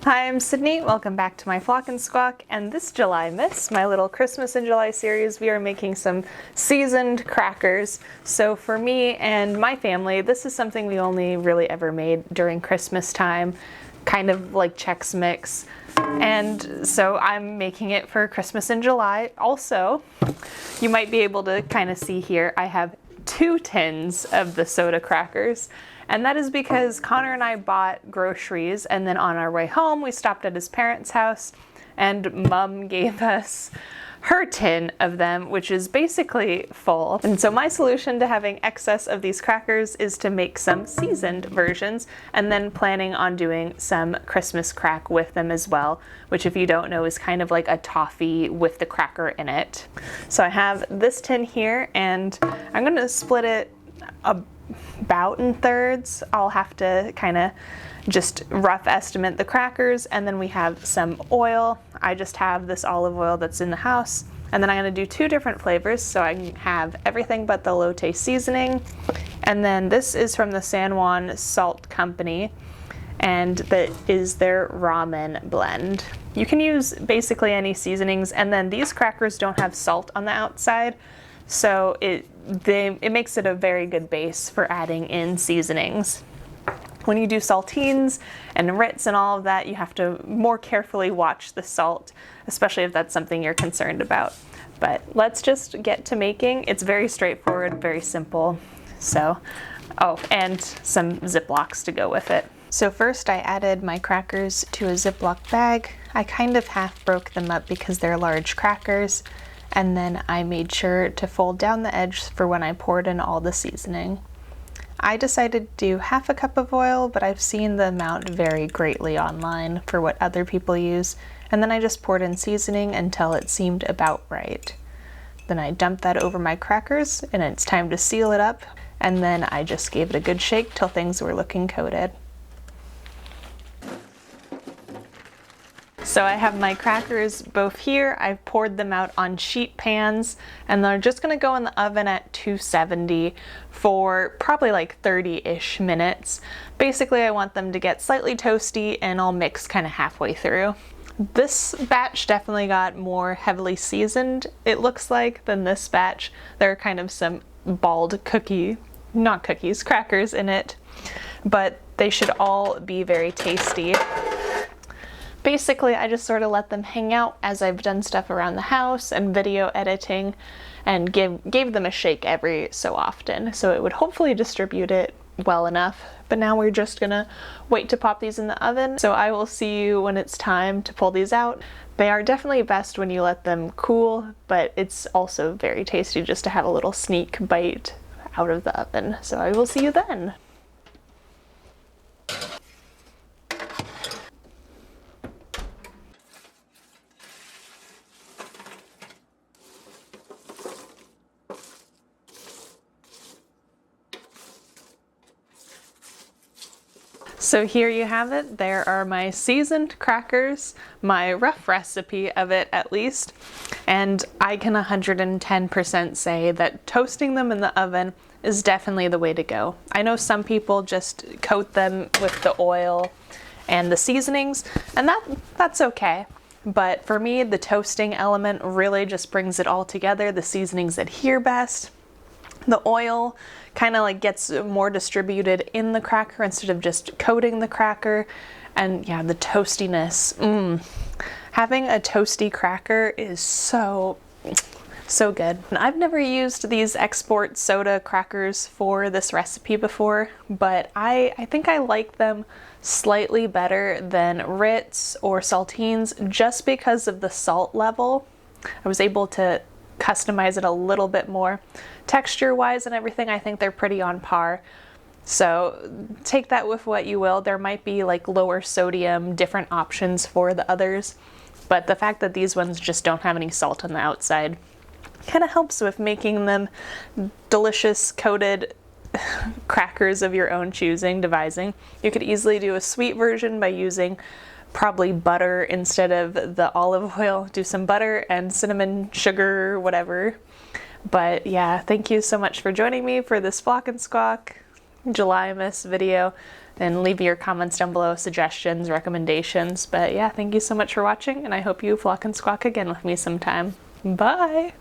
Hi, I'm Sydney. Welcome back to my Flock and Squawk, and this Julymas, my little Christmas in July series, we are making some seasoned crackers. So for me and my family, this is something we only really ever made during Christmas time, kind of like Chex Mix. And so I'm making it for Christmas in July. Also, you might be able to kind of see here, I have 2 tins of the soda crackers. And that is because Connor and I bought groceries, and then on our way home we stopped at his parents' house and Mom gave us her tin of them, which is basically full. And so my solution to having excess of these crackers is to make some seasoned versions, and then planning on doing some Christmas crack with them as well, which if you don't know is kind of like a toffee with the cracker in it. So I have this tin here and I'm gonna split it about in thirds. I'll have to kind of just rough estimate the crackers, and then we have some oil. I just have this olive oil that's in the house, and then I'm going to do 2 different flavors, so I can have everything but the low-taste seasoning. And then this is from the San Juan Salt Company, and that is their ramen blend. You can use basically any seasonings, and then these crackers don't have salt on the outside, so it makes it a very good base for adding in seasonings. When you do saltines and Ritz and all of that, you have to more carefully watch the salt, especially if that's something you're concerned about. But let's just get to making. It's very straightforward, very simple. So, oh, and some Ziplocs to go with it. So first I added my crackers to a Ziploc bag. I kind of half broke them up because they're large crackers. And then I made sure to fold down the edge for when I poured in all the seasoning. I decided to do half a cup of oil, but I've seen the amount vary greatly online for what other people use, and then I just poured in seasoning until it seemed about right. Then I dumped that over my crackers, and it's time to seal it up, and then I just gave it a good shake till things were looking coated. So I have my crackers both here. I've poured them out on sheet pans, and they're just gonna go in the oven at 270 for probably like 30-ish minutes. Basically, I want them to get slightly toasty and all mixed kind of halfway through. This batch definitely got more heavily seasoned, it looks like, than this batch. There are kind of some bald crackers in it, but they should all be very tasty. Basically, I just sort of let them hang out as I've done stuff around the house and video editing, and gave them a shake every so often, so it would hopefully distribute it well enough. But now we're just gonna wait to pop these in the oven, so I will see you when it's time to pull these out. They are definitely best when you let them cool, but it's also very tasty just to have a little sneak bite out of the oven. So I will see you then. So here you have it. There are my seasoned crackers, my rough recipe of it at least, and I can 110% say that toasting them in the oven is definitely the way to go. I know some people just coat them with the oil and the seasonings, and that's okay. But for me, the toasting element really just brings it all together. The seasonings adhere best. The oil kind of like gets more distributed in the cracker instead of just coating the cracker. And yeah, the toastiness. Having a toasty cracker is so good. And I've never used these export soda crackers for this recipe before, but I think I like them slightly better than Ritz or saltines just because of the salt level. I was able to customize it a little bit more. Texture wise and everything, I think they're pretty on par. So take that with what you will. There might be like lower sodium, different options for the others, but the fact that these ones just don't have any salt on the outside kind of helps with making them delicious coated crackers of your own choosing, devising. You could easily do a sweet version by using probably butter instead of the olive oil. Do some butter and cinnamon, sugar, whatever. But yeah, thank you so much for joining me for this Flock and Squawk Julymas video. and leave your comments down below, suggestions, recommendations. But yeah, thank you so much for watching, and I hope you flock and squawk again with me sometime. Bye!